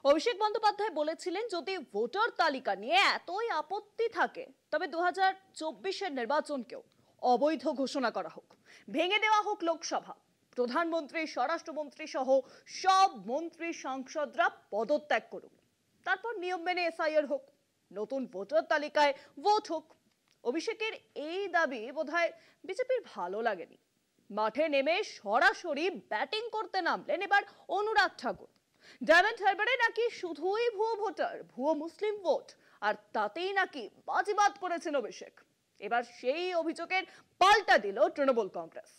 অভিষেক বন্দ্যোপাধ্যায় বলেছিলেন, যদি ভোটার তালিকা নিয়ে এতই আপত্তি থাকে তবে 2024-এর নির্বাচনকেও অবৈধ ঘোষণা করা হোক, ভেঙে দেওয়া হোক লোকসভা, প্রধানমন্ত্রী, স্বরাষ্ট্রমন্ত্রী সহ সব মন্ত্রী সাংসদরা পদত্যাগ করুক, তারপর নিয়ম মেনে এসআইআর হোক, নতুন ভোটার তালিকায় ভোট হোক। অভিষেকের এই দাবি বোধহয় বিজেপির ভালো লাগেনি। মাঠে নেমে সরাসরি ব্যাটিং করতে নামলেন এবার অনুরাগ ঠাকুর। ডায়মন্ড হারবারে নাকি শুধুই ভুয়ো ভোটার, ভুয়ো মুসলিম ভোট, আর তাতেই নাকি বাজিমাত করেছেন অভিষেক। এবার সেই অভিযোগের পাল্টা দিল তৃণমূল কংগ্রেস,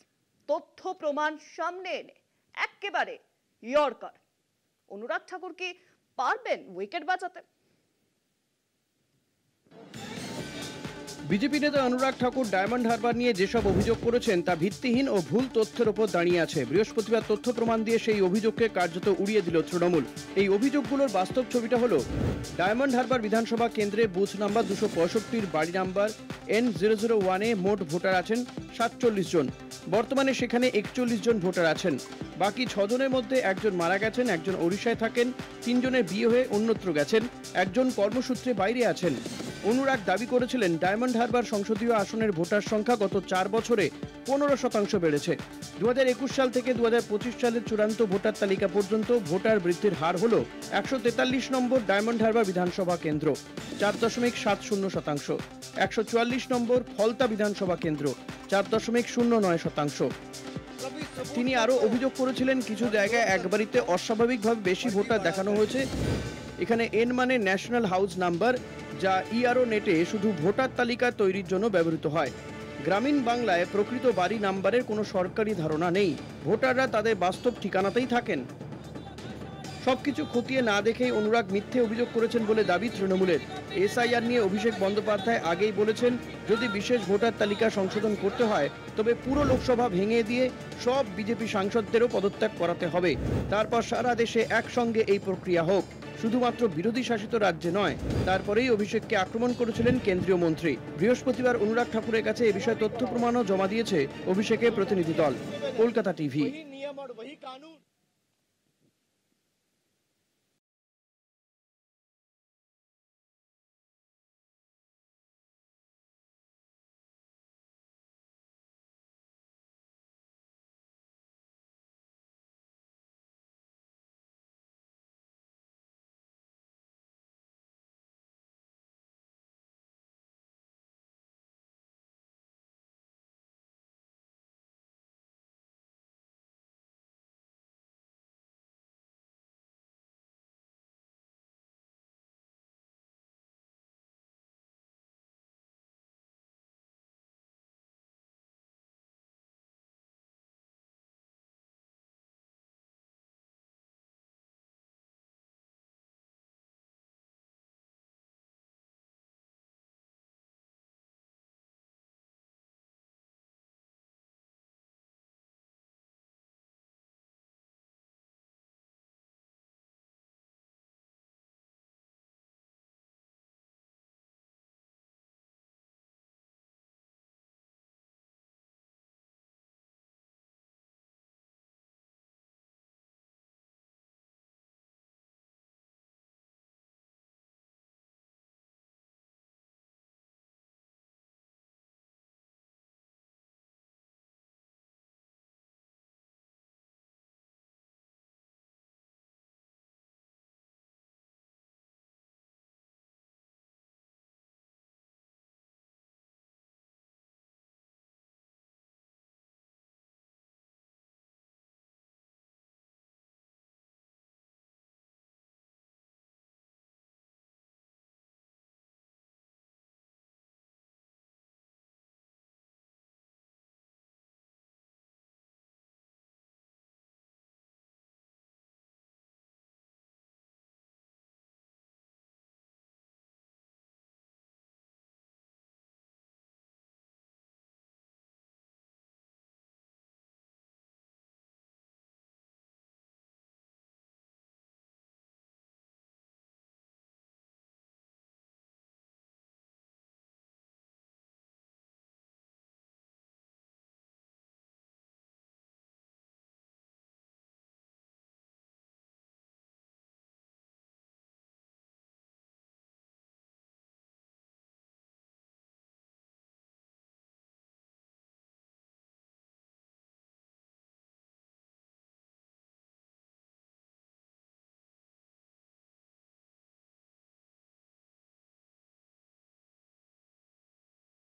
তথ্য প্রমাণ সামনে এনে একেবারে ইয়র্কার। অনুরাগ ঠাকুর কি পারবেন উইকেট বাঁচাতে? বিজেপি নেতা অনুরাগ ঠাকুর ডায়মন্ড হারবার নিয়ে যেসব অভিযোগ করেছেন তা ভিত্তিহীন ও ভুল তথ্যের উপর দাঁড়িয়ে আছে। বৃহস্পতিবার তথ্য প্রমাণ দিয়ে সেই অভিযোগকে কার্যত উড়িয়ে দিল তৃণমূল। এই অভিযোগগুলোর বাস্তব ছবিটা হলো, ডায়মন্ড হারবার বিধানসভা কেন্দ্রে বুথ নাম্বার 265-র বাড়ি নাম্বার N001-এ মোট ভোটার আছেন 47 জন। বর্তমানে সেখানে 41 জন ভোটার আছেন। বাকি 6 জনের মধ্যে একজন মারা গেছেন, একজন ওড়িশায় থাকেন, 3 জনের বিয়ে হয়ে অন্যত্র গেছেন, একজন কর্মসূত্রে বাইরে আছেন। অনুরাগ দাবি করেছিলেন, ডায়মন্ড হারবার সংসদীয় আসনের ভোটার সংখ্যা গত 4 বছরে 15% বেড়েছে। 2021 সাল থেকে 2025 সালের চূড়ান্ত ভোটার তালিকা পর্যন্ত ভোটার বৃদ্ধির হার হল 143 নম্বর ডায়মন্ড হারবার বিধানসভা কেন্দ্র 4.70%, 144 নম্বর ফলতা বিধানসভা কেন্দ্র 4.09%। তিনি আরও অভিযোগ করেছিলেন, কিছু জায়গায় একবারিতে অস্বাভাবিকভাবে বেশি ভোটার দেখানো হয়েছে। এখানে এন মানে ন্যাশনাল হাউস নাম্বার, যা ইআরও নেটে শুধু ভোটার তালিকা তৈরির জন্য ব্যবহৃত হয়। গ্রামীণ বাংলায় প্রকৃত বাড়ি নাম্বারের কোনো সরকারি ধারণা নেই, ভোটাররা তাদের বাস্তব ঠিকানাতেই থাকেন। সবকিছু খতিয়ে না দেখেই অনুরাগ মিথ্যে অভিযোগ করেছেন বলে দাবি তৃণমূলের। এসআইআর নিয়ে অভিষেক বন্দ্যোপাধ্যায় আগেই বলেছেন, যদি বিশেষ ভোটার তালিকা সংশোধন করতে হয় তবে পুরো লোকসভা ভেঙে দিয়ে সব বিজেপি সাংসদদেরও পদত্যাগ করাতে হবে, তারপর সারা দেশে একসঙ্গে এই প্রক্রিয়া হোক, শুধুমাত্র বিরোধী শাসিত রাজ্যে নয়। তারপরেই অভিষেককে আক্রমণ করেছিলেন কেন্দ্রীয় মন্ত্রী। বৃহস্পতিবার অনুরাগ ঠাকুরের কাছে এ বিষয়ে তথ্য প্রমাণও জমা দিয়েছে অভিষেকের প্রতিনিধি দল। কলকাতা টিভি।